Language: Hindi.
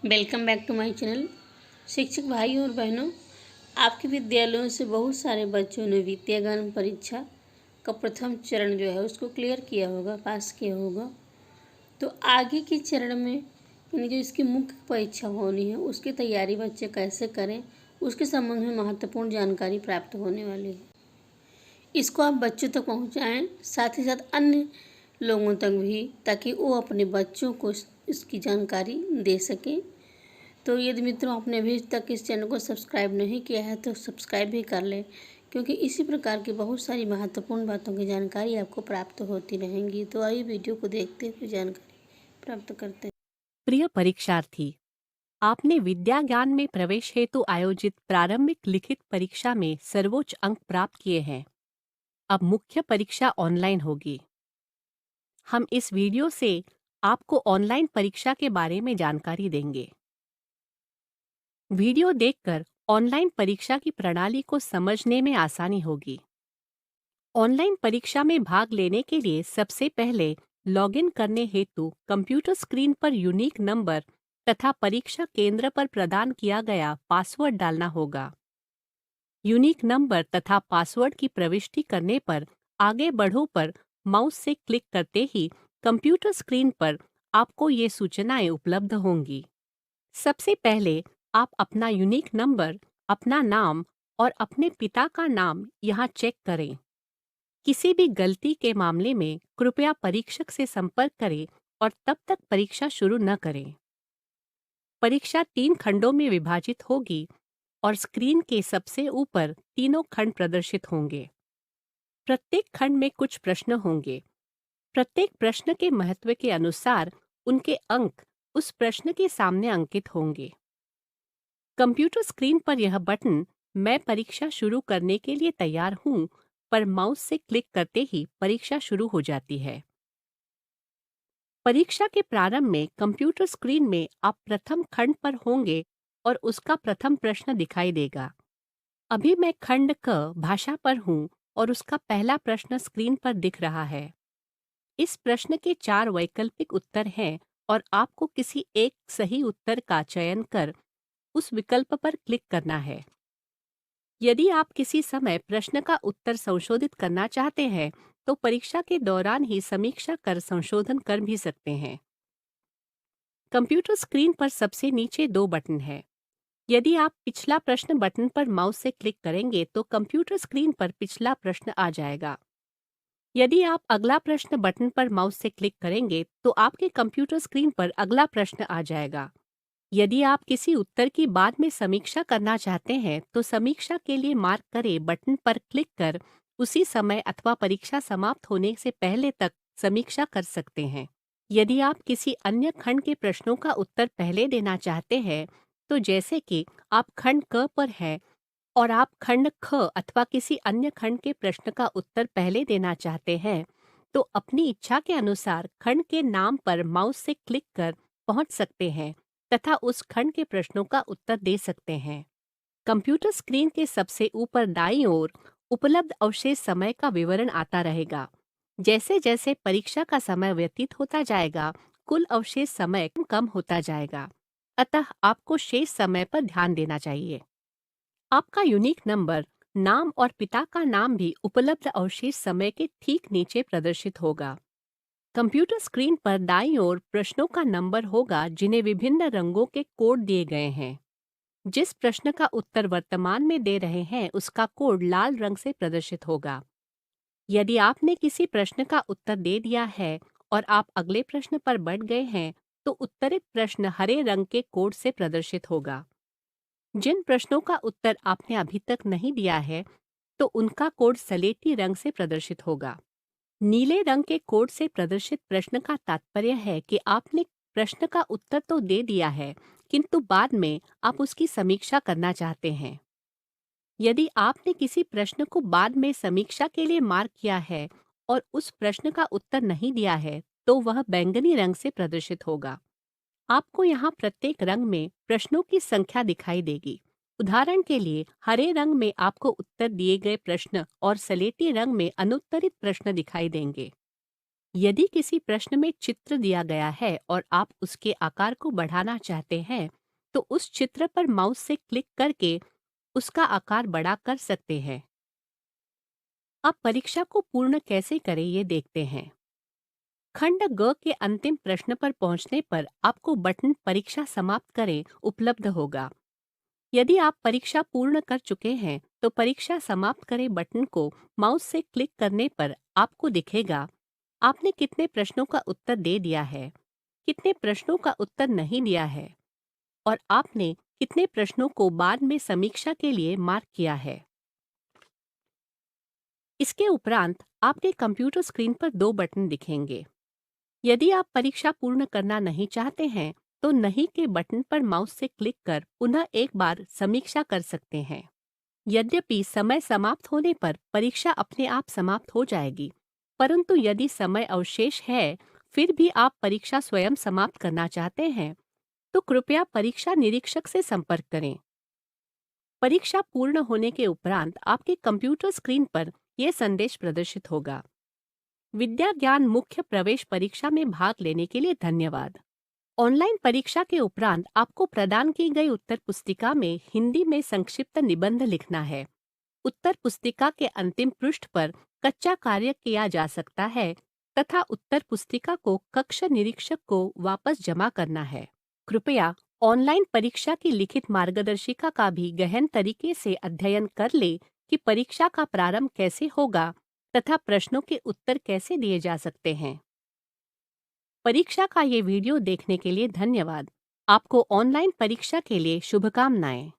Welcome back to my channel. शिक्षक भाइयों और बहनों, आपके विद्यालयों से बहुत सारे बच्चों ने विद्या ज्ञान परीक्षा का प्रथम चरण जो है उसको क्लियर किया होगा, पास किया होगा। तो आगे के चरण में यानी जो इसकी मुख्य परीक्षा होनी है उसकी तैयारी बच्चे कैसे करें, उसके संबंध में महत्वपूर्ण जानकारी प्राप्त होने वाली है। इसको आप बच्चों तक पहुँचाएँ, साथ ही साथ अन्य लोगों तक भी, ताकि वो अपने बच्चों को इसकी जानकारी दे सकें। तो यदि मित्रों आपने अभी तक इस चैनल को सब्सक्राइब नहीं किया है तो सब्सक्राइब भी कर लें, क्योंकि इसी प्रकार की बहुत सारी महत्वपूर्ण बातों की जानकारी आपको प्राप्त होती रहेंगी। तो आइए वीडियो को देखते हुए जानकारी प्राप्त करते हैं। प्रिय परीक्षार्थी, आपने विद्या ज्ञान में प्रवेश हेतु आयोजित प्रारंभिक लिखित परीक्षा में सर्वोच्च अंक प्राप्त किए हैं। अब मुख्य परीक्षा ऑनलाइन होगी। हम इस वीडियो से आपको ऑनलाइन परीक्षा के बारे में जानकारी देंगे। वीडियो देखकर ऑनलाइन परीक्षा की प्रणाली को समझने में आसानी होगी। ऑनलाइन परीक्षा में भाग लेने के लिए सबसे पहले लॉगिन करने हेतु कंप्यूटर स्क्रीन पर यूनिक नंबर तथा परीक्षा केंद्र पर प्रदान किया गया पासवर्ड डालना होगा। यूनिक नंबर तथा पासवर्ड की प्रविष्टि करने पर आगे बढ़ो पर माउस से क्लिक करते ही कंप्यूटर स्क्रीन पर आपको ये सूचनाएं उपलब्ध होंगी। सबसे पहले आप अपना यूनिक नंबर, अपना नाम और अपने पिता का नाम यहाँ चेक करें। किसी भी गलती के मामले में कृपया परीक्षक से संपर्क करें और तब तक परीक्षा शुरू न करें। परीक्षा 3 खंडों में विभाजित होगी और स्क्रीन के सबसे ऊपर तीनों खंड प्रदर्शित होंगे। प्रत्येक खंड में कुछ प्रश्न होंगे। प्रत्येक प्रश्न के महत्व के अनुसार उनके अंक उस प्रश्न के सामने अंकित होंगे। कंप्यूटर स्क्रीन पर यह बटन मैं परीक्षा शुरू करने के लिए तैयार हूँ पर माउस से क्लिक करते ही परीक्षा शुरू हो जाती है। परीक्षा के प्रारंभ में कंप्यूटर स्क्रीन में आप प्रथम खंड पर होंगे और उसका प्रथम प्रश्न दिखाई देगा। अभी मैं खंड क भाषा पर हूँ और उसका पहला प्रश्न स्क्रीन पर दिख रहा है। इस प्रश्न के 4 वैकल्पिक उत्तर हैं और आपको किसी एक सही उत्तर का चयन कर उस विकल्प पर क्लिक करना है। यदि आप किसी समय प्रश्न का उत्तर संशोधित करना चाहते हैं तो परीक्षा के दौरान ही समीक्षा कर संशोधन कर भी सकते हैं। कंप्यूटर स्क्रीन पर सबसे नीचे 2 बटन हैं। यदि आप पिछला प्रश्न बटन पर माउस से क्लिक करेंगे तो कंप्यूटर स्क्रीन पर पिछला प्रश्न आ जाएगा। यदि आप अगला प्रश्न बटन पर माउस से क्लिक करेंगे तो आपके कंप्यूटर स्क्रीन पर अगला प्रश्न आ जाएगा। यदि आप किसी उत्तर की बाद में समीक्षा करना चाहते हैं तो समीक्षा के लिए मार्क करें बटन पर क्लिक कर उसी समय अथवा परीक्षा समाप्त होने से पहले तक समीक्षा कर सकते हैं। यदि आप किसी अन्य खंड के प्रश्नों का उत्तर पहले देना चाहते हैं तो जैसे कि आप खंड क पर हैं और आप खंड ख अथवा किसी अन्य खंड के प्रश्न का उत्तर पहले देना चाहते हैं तो अपनी इच्छा के अनुसार खंड के नाम पर माउस से क्लिक कर पहुंच सकते हैं तथा उस खंड के प्रश्नों का उत्तर दे सकते हैं। कंप्यूटर स्क्रीन के सबसे ऊपर दाईं ओर उपलब्ध अवशेष समय का विवरण आता रहेगा। जैसे जैसे परीक्षा का समय व्यतीत होता जाएगा कुल अवशेष समय कम होता जाएगा, अतः आपको शेष समय पर ध्यान देना चाहिए। आपका यूनिक नंबर, नाम और पिता का नाम भी उपलब्ध अवशेष समय के ठीक नीचे प्रदर्शित होगा। कंप्यूटर स्क्रीन पर दाईं ओर प्रश्नों का नंबर होगा जिन्हें विभिन्न रंगों के कोड दिए गए हैं। जिस प्रश्न का उत्तर वर्तमान में दे रहे हैं उसका कोड लाल रंग से प्रदर्शित होगा। यदि आपने किसी प्रश्न का उत्तर दे दिया है और आप अगले प्रश्न पर बढ़ गए हैं तो उत्तरित प्रश्न हरे रंग के कोड से प्रदर्शित होगा। जिन प्रश्नों का उत्तर आपने अभी तक नहीं दिया है तो उनका कोड सलेटी रंग से प्रदर्शित होगा। नीले रंग के कोड से प्रदर्शित प्रश्न का तात्पर्य है कि आपने प्रश्न का उत्तर तो दे दिया है किंतु बाद में आप उसकी समीक्षा करना चाहते हैं। यदि आपने किसी प्रश्न को बाद में समीक्षा के लिए मार्क किया है और उस प्रश्न का उत्तर नहीं दिया है तो वह बैंगनी रंग से प्रदर्शित होगा। आपको यहाँ प्रत्येक रंग में प्रश्नों की संख्या दिखाई देगी। उदाहरण के लिए हरे रंग में आपको उत्तर दिए गए प्रश्न और सलेटी रंग में अनुत्तरित प्रश्न दिखाई देंगे। यदि किसी प्रश्न में चित्र दिया गया है और आप उसके आकार को बढ़ाना चाहते हैं, तो उस चित्र पर माउस से क्लिक करके उसका आकार बड़ा कर सकते हैं। अब परीक्षा को पूर्ण कैसे करें ये देखते हैं। खंड ग के अंतिम प्रश्न पर पहुंचने पर आपको बटन परीक्षा समाप्त करें उपलब्ध होगा। यदि आप परीक्षा पूर्ण कर चुके हैं तो परीक्षा समाप्त करें बटन को माउस से क्लिक करने पर आपको दिखेगा आपने कितने प्रश्नों का उत्तर दे दिया है, कितने प्रश्नों का उत्तर नहीं दिया है और आपने कितने प्रश्नों को बाद में समीक्षा के लिए मार्क किया है। इसके उपरांत आपके कंप्यूटर स्क्रीन पर 2 बटन दिखेंगे। यदि आप परीक्षा पूर्ण करना नहीं चाहते हैं तो नहीं के बटन पर माउस से क्लिक कर पुनः एक बार समीक्षा कर सकते हैं। यद्यपि समय समाप्त होने पर परीक्षा अपने आप समाप्त हो जाएगी, परंतु यदि समय अवशेष है फिर भी आप परीक्षा स्वयं समाप्त करना चाहते हैं तो कृपया परीक्षा निरीक्षक से संपर्क करें। परीक्षा पूर्ण होने के उपरांत आपके कंप्यूटर स्क्रीन पर यह संदेश प्रदर्शित होगा। विद्या ज्ञान मुख्य प्रवेश परीक्षा में भाग लेने के लिए धन्यवाद। ऑनलाइन परीक्षा के उपरांत आपको प्रदान की गई उत्तर पुस्तिका में हिंदी में संक्षिप्त निबंध लिखना है। उत्तर पुस्तिका के अंतिम पृष्ठ पर कच्चा कार्य किया जा सकता है तथा उत्तर पुस्तिका को कक्ष निरीक्षक को वापस जमा करना है। कृपया ऑनलाइन परीक्षा की लिखित मार्गदर्शिका का भी गहन तरीके से अध्ययन कर ले कि परीक्षा का प्रारंभ कैसे होगा तथा प्रश्नों के उत्तर कैसे दिए जा सकते हैं। परीक्षा का ये वीडियो देखने के लिए धन्यवाद। आपको ऑनलाइन परीक्षा के लिए शुभकामनाएं।